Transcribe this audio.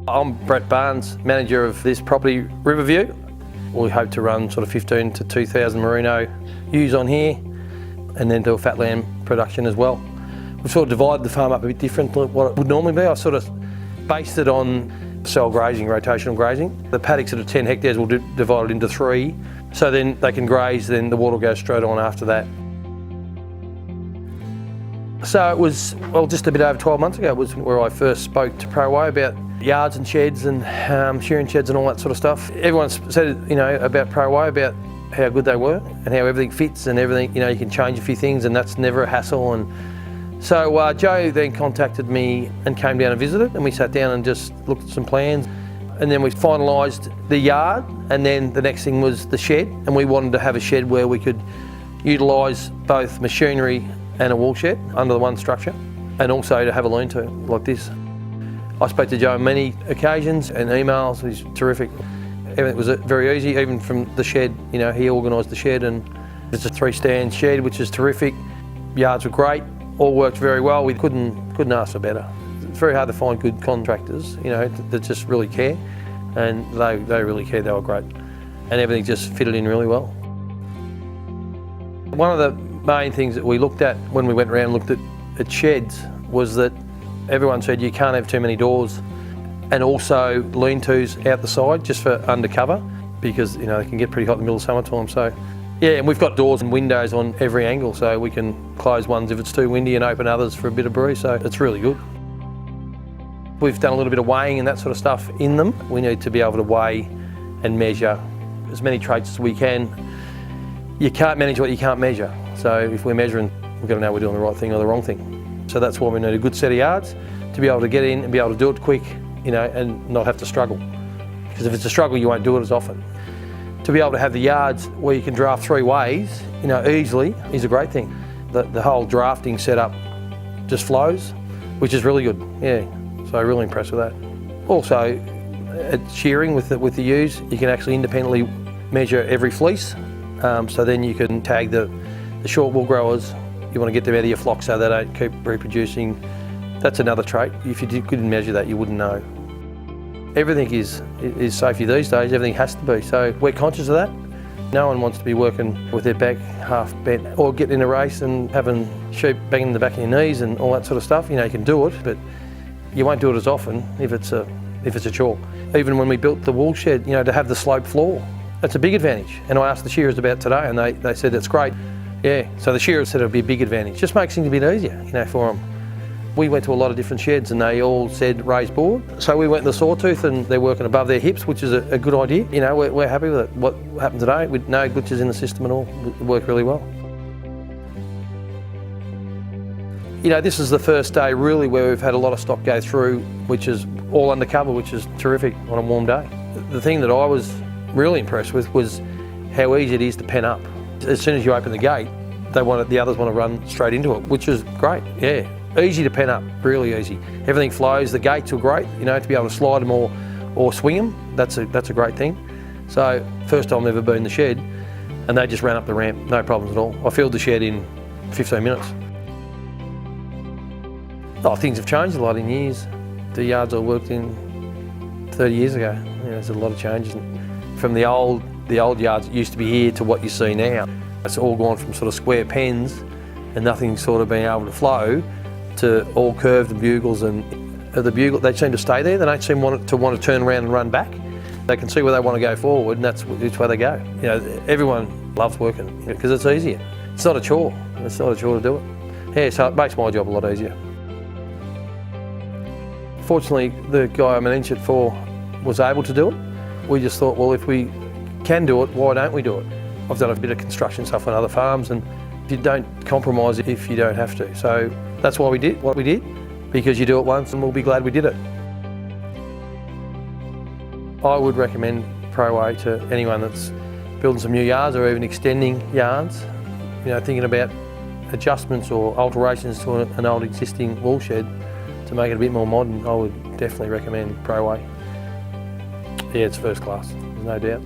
I'm Brett Barnes, manager of this property, Riverview. We hope to run sort of 15 to 2,000 merino ewes on here and then do a fat lamb production as well. We've sort of divided the farm up a bit different to what it would normally be. I sort of based it on cell grazing, rotational grazing. The paddocks that are 10 hectares will divide it into 3, so then they can graze, then the water will go straight on after that. So it was, well, just a bit over 12 months ago was where I first spoke to ProWay about yards and sheds and shearing sheds and all that sort of stuff. Everyone said, you know, about ProWay, about how good they were and how everything fits and everything, you know, you can change a few things and that's never a hassle. And so Joe then contacted me and came down and visited, and we sat down and just looked at some plans. And then we finalised the yard, and then the next thing was the shed, and we wanted to have a shed where we could utilise both machinery and a wool shed under the one structure, and also to have a lean-to like this. I spoke to Joe on many occasions and emails. He's terrific. Everything was very easy, even from the shed. You know, he organised the shed, and it's a 3-stand shed, which is terrific. Yards were great, all worked very well. We couldn't ask for better. It's very hard to find good contractors, you know, that just really care, and they really cared. They were great, and everything just fitted in really well. One of the main things that we looked at when we went around and looked at sheds was that everyone said you can't have too many doors, and also lean-tos out the side just for undercover, because you know they can get pretty hot in the middle of summertime. So yeah, and we've got doors and windows on every angle, so we can close ones if it's too windy and open others for a bit of breeze, so it's really good. We've done a little bit of weighing and that sort of stuff in them. We need to be able to weigh and measure as many traits as we can. You can't manage what you can't measure, so if we're measuring, we've got to know we're doing the right thing or the wrong thing. So that's why we need a good set of yards to be able to get in and be able to do it quick, you know, and not have to struggle. Because if it's a struggle, you won't do it as often. To be able to have the yards where you can draft 3 ways, you know, easily is a great thing. The whole drafting setup just flows, which is really good, yeah. So really impressed with that. Also, at shearing with the ewes, you can actually independently measure every fleece. So then you can tag the short wool growers. You want to get them out of your flock so they don't keep reproducing. That's another trait. If you couldn't measure that, you wouldn't know. Everything is safety these days, everything has to be. So we're conscious of that. No one wants to be working with their back half bent or getting in a race and having sheep banging the back of your knees and all that sort of stuff. You know, you can do it, but you won't do it as often if it's a chore. Even when we built the wool shed, you know, to have the slope floor, that's a big advantage. And I asked the shearers about today, and they said that's great. Yeah, so the shearers said it would be a big advantage. Just makes things a bit easier, you know, for them. We went to a lot of different sheds and they all said raised board. So we went in the sawtooth and they're working above their hips, which is a good idea. You know, we're happy with it. What happened today, with no glitches in the system at all, it worked really well. You know, this is the first day really where we've had a lot of stock go through, which is all undercover, which is terrific on a warm day. The thing that I was really impressed with was how easy it is to pen up. As soon as you open the gate, the others want to run straight into it, which is great, yeah. Easy to pen up, really easy. Everything flows, the gates are great, you know, to be able to slide them or swing them, that's a great thing. So, first time I've ever been in the shed, and they just ran up the ramp, no problems at all. I filled the shed in 15 minutes. Oh, things have changed a lot in years. The yards I worked in 30 years ago, you know, there's a lot of changes. From the old yards that used to be here to what you see now. It's all gone from sort of square pens and nothing sort of being able to flow to all curved and bugles, and the bugle, they seem to stay there. They don't seem to want to turn around and run back. They can see where they want to go forward, and that's where they go. You know, everyone loves working because it's easier. It's not a chore. It's not a chore to do it. Yeah, so it makes my job a lot easier. Fortunately, the guy I managed it for was able to do it. We just thought, well, if we can do it, why don't we do it? I've done a bit of construction stuff on other farms, and you don't compromise if you don't have to. So that's why we did what we did, because you do it once and we'll be glad we did it. I would recommend ProWay to anyone that's building some new yards or even extending yards, you know, thinking about adjustments or alterations to an old existing wool shed to make it a bit more modern. I would definitely recommend ProWay. Yeah, it's first class, there's no doubt.